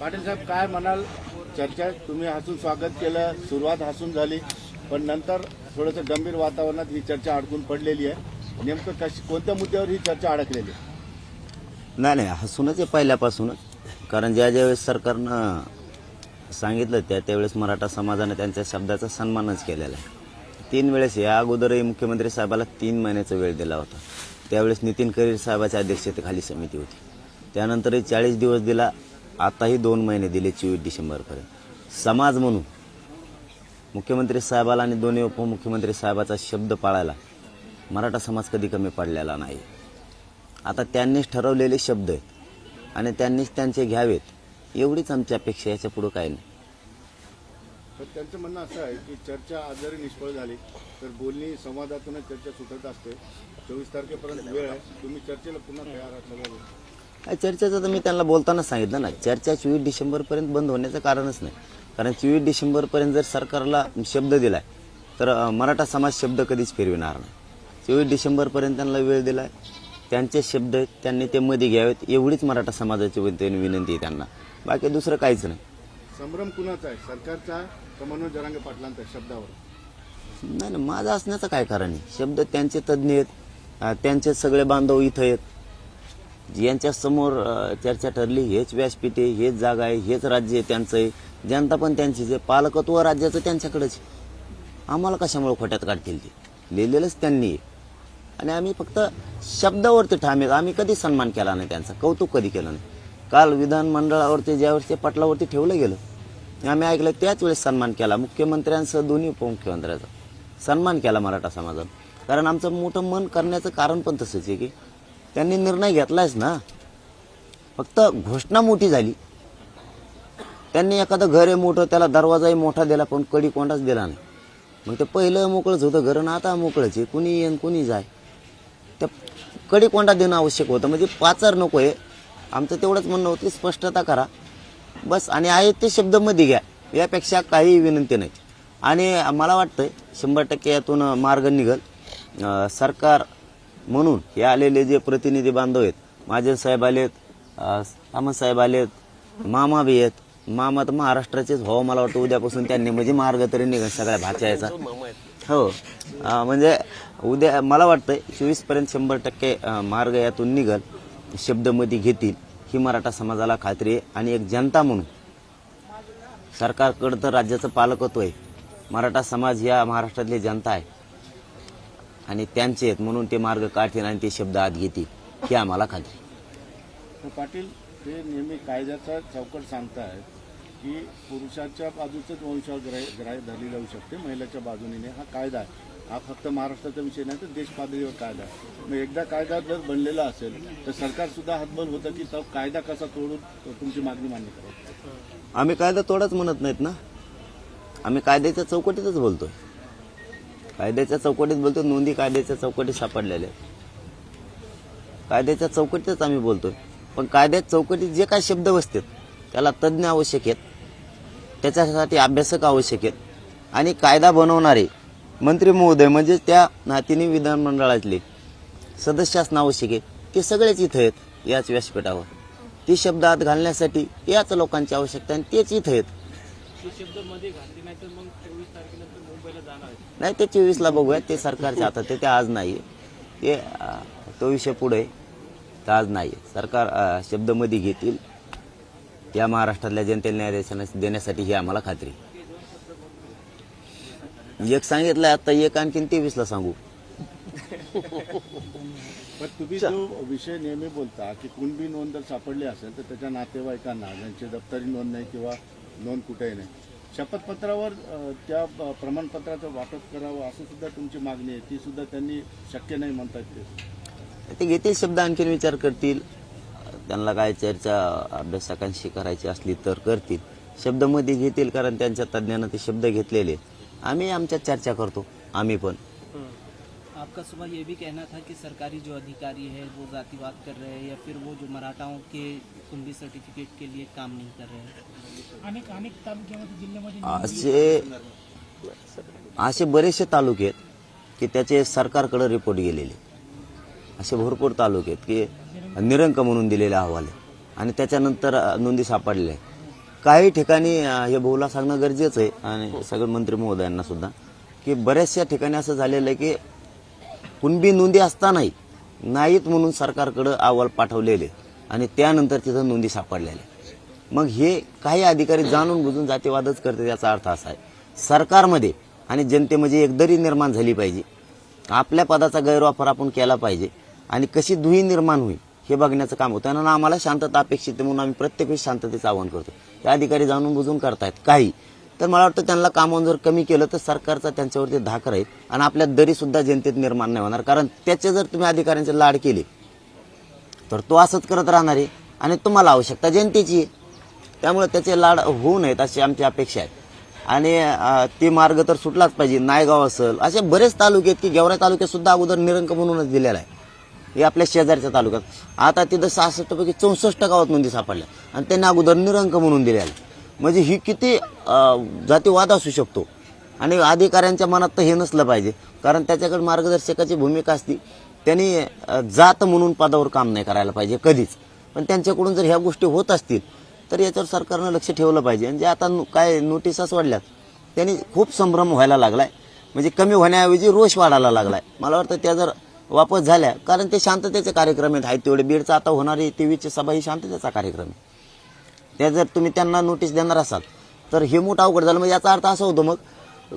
पाटील साहेब काय म्हणाल? चर्चा तुम्ही हसून स्वागत केलं, सुरुवात हसून झाली, पण नंतर थोडंसं गंभीर वातावरणात ही चर्चा अडकून पडलेली आहे. नेमकं कोणत्या मुद्द्यावर ही चर्चा अडकलेली आहे? नाही हसूनच आहे पहिल्यापासूनच. कारण ज्यावेळेस सरकारनं सांगितलं त्यावेळेस मराठा समाजाने त्यांच्या शब्दाचा सन्मानच केलेला आहे. 3 वेळेस या अगोदरही मुख्यमंत्री साहेबाला 3 महिन्याचा वेळ दिला होता. त्यावेळेस नितीन करीर साहेबाच्या अध्यक्षतेखाली समिती होती. त्यानंतरही 40 दिवस दिला. आताही 2 महिने दिले 24 डिसेंबरपर्यंत. समाज म्हणून मुख्यमंत्री साहेबाला आणि दोन्ही उपमुख्यमंत्री साहेबाचा शब्द पाळायला मराठा समाज कधी कमी पडलेला नाही. आता त्यांनीच ठरवलेले शब्द आहेत आणि त्यांनीच त्यांचे घ्यावेत, एवढीच आमची अपेक्षा. याच्या पुढे काही नाही. तर त्यांचं म्हणणं असं आहे की चर्चा आज जरी निष्फळ झाली तर बोलणी संवादातूनच चर्चा सुटत असते. 24 तारखेपर्यंत वेळ आहे, तुम्ही चर्चेला पुन्हा तयार आहात? चर्चेचं तर मी त्यांना बोलताना सांगितलं ना, चर्चा 24 डिसेंबरपर्यंत बंद होण्याचं कारणच नाही. कारण 24 डिसेंबरपर्यंत जर सरकारला शब्द दिलाय तर मराठा समाज शब्द कधीच फिरविणार नाही. 24 डिसेंबरपर्यंत त्यांना वेळ दिलाय. त्यांचे शब्द आहेत, त्यांनी ते मध्ये घ्यावेत, एवढीच मराठा समाजाची विनंती आहे त्यांना. बाकी दुसरं काहीच नाही. संभ्रम कुणाचा आहे, सरकारचा का मनोज जरांगे पाटलांचा शब्दावर? नाही माझं असण्याचं काय कारण आहे. शब्द त्यांचे तज्ज्ञ आहेत, त्यांचे सगळे बांधव इथं आहेत. यांच्या समोर चर्चा ठरली. हेच व्यासपीठ आहे, हेच जागा आहे, हेच राज्य आहे त्यांचं आहे, जनता पण त्यांचीच आहे, पालकत्व राज्याचं त्यांच्याकडेच. आम्हाला कशामुळे खोट्यात काढतील? ते लिहिलेलंच त्यांनी आहे आणि आम्ही फक्त शब्दावरती ठाम आहेत. आम्ही कधी सन्मान केला नाही त्यांचा, कौतुक कधी केलं नाही. काल विधानमंडळावरती ज्यावेळेस ते पटलावरती ठेवलं गेलं आम्ही ऐकलं, त्याच वेळेस सन्मान केला. मुख्यमंत्र्यांसह दोन्ही उपमुख्यमंत्र्यांचा सन्मान केला मराठा समाजात. कारण आमचं मोठं मन करण्याचं कारण पण तसंच आहे की त्यांनी निर्णय घेतलायच ना, फक्त घोषणा मोठी झाली. त्यांनी एखादं घर आहे मोठं, त्याला दरवाजाही मोठा दिला पण कडी कोंडाच दिला नाही. मग ते पहिलं मोकळंच होतं घर, ना आता मोकळंच आहे. कुणी येईन कुणी जाय, त्या कडी कोंडा देणं आवश्यक होतं. म्हणजे पाचार नको आहे. आमचं तेवढंच म्हणणं होतं, स्पष्टता करा बस, आणि आहे ते शब्द मध्ये घ्या, यापेक्षा काही विनंती नाही. आणि मला वाटतंय 100% यातून मार्ग निघल. सरकार म्हणून हे आलेले जे प्रतिनिधी बांधव आहेत, महाजन साहेब आलेत, सामंत साहेब आलेत, मामा बी आहेत. मामा तर महाराष्ट्राचेच हो, मला वाटतं उद्यापासून त्यांनी म्हणजे मार्ग तरी निघेल सगळ्या भाच्याचा. हो म्हणजे उद्या मला वाटतंय 24पर्यंत 100% मार्ग यातून निघल, शब्दमध्ये घेतील ही मराठा समाजाला खात्री आहे. आणि एक जनता म्हणून सरकारकडं तर राज्याचं पालकत्व आहे, मराठा समाज या महाराष्ट्रातली जनता आहे आणि त्यांचे आहेत म्हणून ते मार्ग काढतील आणि ते शब्द आत घेतील ही आम्हाला खात्री. तर पाटील, ते नेहमी कायद्याचा चौकट सांगतायत की पुरुषाच्या बाजूचंच वंशावळ ग्राह्य धरली जाऊ शकते, महिलाच्या बाजूने नाही. हा कायदा आहे, हा फक्त महाराष्ट्राचा विषय नाही तर देश पातळीवर कायदा आहे. मग एकदा कायदा जर बनलेला असेल तर सरकार सुद्धा हातबल होतं की तो कायदा कसा तोडून तुमची मागणी मान्य करावी. आम्ही कायदा तोडाच म्हणत नाहीत ना, आम्ही कायद्याच्या चौकटीतच बोलतोय. कायद्याच्या चौकटीत बोलतोय, नोंदी कायद्याच्या चौकटीत सापडलेल्या आहेत. कायद्याच्या चौकटीतच आम्ही बोलतोय. पण कायद्याच्या चौकटीत जे काही शब्द बसतात त्याला तज्ज्ञ आवश्यक आहेत, त्याच्यासाठी अभ्यासक आवश्यक आहेत आणि कायदा बनवणारे मंत्री महोदय म्हणजे त्या तिन्ही विधानमंडळातले सदस्य असणं आवश्यक आहे. ते सगळेच इथं आहेत याच व्यासपीठावर. ती शब्द आत घालण्यासाठी याच लोकांची आवश्यकता आणि तेच इथं आहेत. नाही ते 24ला बघूया, ते सरकारच्या हातात आहे, ते आज नाही. ते तो विषय पुढे तर आज नाही. सरकार शब्दमध्ये घेतील, या महाराष्ट्रातल्या जनतेला न्याय देण्यासाठी ही आम्हाला खात्री. एक सांगितलं आता, एक आणखीन 23ला सांगू. पण तुम्ही जो विषय नेहमी बोलता की कुणबी नोंद जर सापडली असेल तर त्याच्या नातेवाईकांना, ज्यांची दप्तरी नोंद नाही किंवा नोंद कुठेही नाही, शपथपत्रावर त्या प्रमाणपत्राचं वाटप करावं असं सुद्धा तुमची मागणी आहे. ती सुद्धा त्यांनी शक्य नाही म्हणतात. ते घेतील शब्द, आणखीन विचार करतील. त्यांना काय चर्चा अभ्यासकांशी करायची असली तर करतील. शब्दमध्ये घेतील कारण त्यांच्या तज्ज्ञानं ते शब्द घेतलेले. आम्ही आमच्यात चर्चा करतो. आम्ही पण आपका सुबह ये भी कहना था कि सरकारी जो अधिकारी है वो जातिवाद कर रहे हैं या फिर वो जो मराठाओं के कुणबी सर्टिफिकेट के लिए काम नहीं कर रहे हैं. अनेक तालुक्यामध्ये जिल्ह्यामध्ये असे बरेचसे तालुके आहेत की त्याचे सरकारकडे रिपोर्ट गेलेले. असे भरपूर तालुके आहेत की निरंक म्हणून दिलेले अहवाल आहे आणि त्याच्यानंतर नोंदी सापडल्या. काही ठिकाणी हे बोला सांगणं गरजेचं आहे आणि सगळे मंत्री महोदयांना सुद्धा की बऱ्याचशा ठिकाणी असं झालेलं आहे की कुणबी नोंदी असतानाही नाहीत म्हणून सरकारकडं अहवाल पाठवलेले आणि त्यानंतर तिथं नोंदी सापडलेल्या. मग हे काही अधिकारी जाणून बुजून जातीवादच करते. याचा अर्थ असा आहे सरकारमध्ये आणि जनतेमध्ये एक दरी निर्माण झाली पाहिजे. आपल्या पदाचा गैरवापर आपण केला पाहिजे आणि कशी दुही निर्माण होईल हे बघण्याचं काम होतं. आणि आम्हाला शांतता अपेक्षित आहे म्हणून आम्ही प्रत्येक वेळेस शांततेचं आवाहन करतो. हे अधिकारी जाणून बुजून करतायत काही, तर मला वाटतं त्यांना कामावून जर कमी केलं तर सरकारचा त्यांच्यावरती धाक राहील आणि आपल्या दरी सुद्धा जनतेत निर्माण नाही होणार. कारण त्याचे जर तुम्ही अधिकाऱ्यांचे लाड केले तर तो असंच करत राहणार आहे आणि तुम्हाला आवश्यकता जनतेची आहे. त्यामुळे त्याचे लाड होऊ नयेत अशी आमची अपेक्षा आहे. आणि ते मार्ग तर सुटलाच पाहिजे. नायगाव असेल असे बरेच तालुके आहेत की गेवराई तालुक्यात सुद्धा अगोदर निरंक म्हणूनच दिलेला आहे. हे आपल्या शेजारच्या तालुक्यात आता तिथं 66 पैकी 64 गावात नोंदी सापडल्या आणि त्यांनी अगोदर निरंक म्हणून दिलेला आहे. म्हणजे ही किती जातीवाद असू शकतो. आणि अधिकाऱ्यांच्या मनात तर हे नसलं पाहिजे कारण त्याच्याकडे मार्गदर्शकाची भूमिका असती. त्यांनी जात म्हणून पदावर काम नाही करायला पाहिजे कधीच. पण त्यांच्याकडून जर ह्या गोष्टी होत असतील तर याच्यावर सरकारनं लक्ष ठेवलं पाहिजे. आणि जे आता काय नोटिसा सोडल्यात त्यांनी खूप संभ्रम व्हायला लागलाय. म्हणजे कमी होण्याऐवजी रोष वाढायला लागलाय. मला वाटतं त्या जर वापस झाल्या कारण ते शांततेचे कार्यक्रम आहेत तेवढे. बीडचा आता होणारी 23ची सभा ही शांततेचा कार्यक्रम आहे. त्या जर तुम्ही त्यांना नोटीस देणार असाल तर हे मोठं अवघड झालं. म्हणजे याचा अर्थ असा होतो मग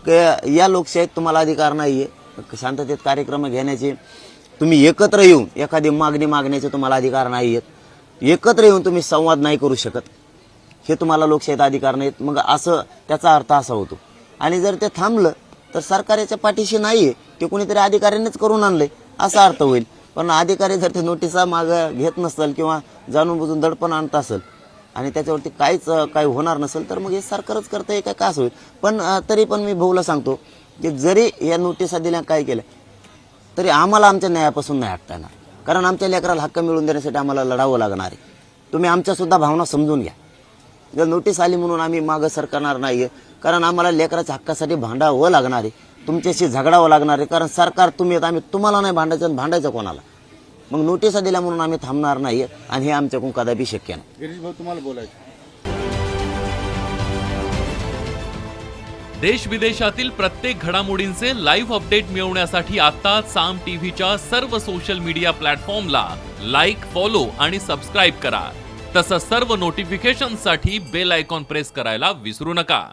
की या लोकशाहीत तुम्हाला अधिकार नाही आहे शांततेत कार्यक्रम घेण्याचे. तुम्ही एकत्र येऊन एखादी मागणी मागण्याचे तुम्हाला अधिकार नाही आहेत. एकत्र येऊन तुम्ही संवाद नाही करू शकत. हे तुम्हाला लोकशाहीत अधिकार नाहीत. मग असं त्याचा अर्थ असा होतो. आणि जर ते थांबलं तर सरकार याच्या पाठीशी नाही आहे. ते कोणीतरी अधिकाऱ्यांनीच करून आणलंय असा अर्थ होईल. पण अधिकारी जर ते नोटिसा मागं घेत नसेल किंवा जाणून बुजून दडपण आणत असेल आणि त्याच्यावरती काही होणार नसेल तर मग हे सरकारच करतं आहे काय असं होईल. पण तरी पण मी भाऊला सांगतो की जरी या नोटिसा दिल्या काय केल्या तरी आम्हाला आमच्या न्यायापासून नाही हटता येणार. कारण आमच्या लेकराला हक्क मिळवून देण्यासाठी आम्हाला लढावं लागणार आहे. तुम्ही आमच्यासुद्धा भावना समजून घ्या. जर नोटीस आली म्हणून आम्ही मागं सरकणार नाही आहे. कारण आम्हाला लेकराच्या हक्कासाठी भांडावं लागणार आहे. तुमच्याशी झगडावं लागणार आहे. कारण सरकार तुम्ही आम्ही तुम्हाला नाही भांडायचं भांडायचं कोणाला. मग नोटिसा दिल्या म्हणून आम्ही थांबणार नाही आणि हे आमच्याकडून कदापि शक्य नाही. गिरीश भाऊ तुम्हाला बोलायचं. देश विदेशातील प्रत्येक घडामोडींचे लाईव्ह अपडेट मिळवण्यासाठी आता साम टीव्हीच्या सर्व सोशल मीडिया प्लॅटफॉर्मला लाईक, फॉलो आणि सबस्क्राईब करा. तसंच सर्व नोटिफिकेशनसाठी बेल आयकॉन प्रेस करायला विसरू नका.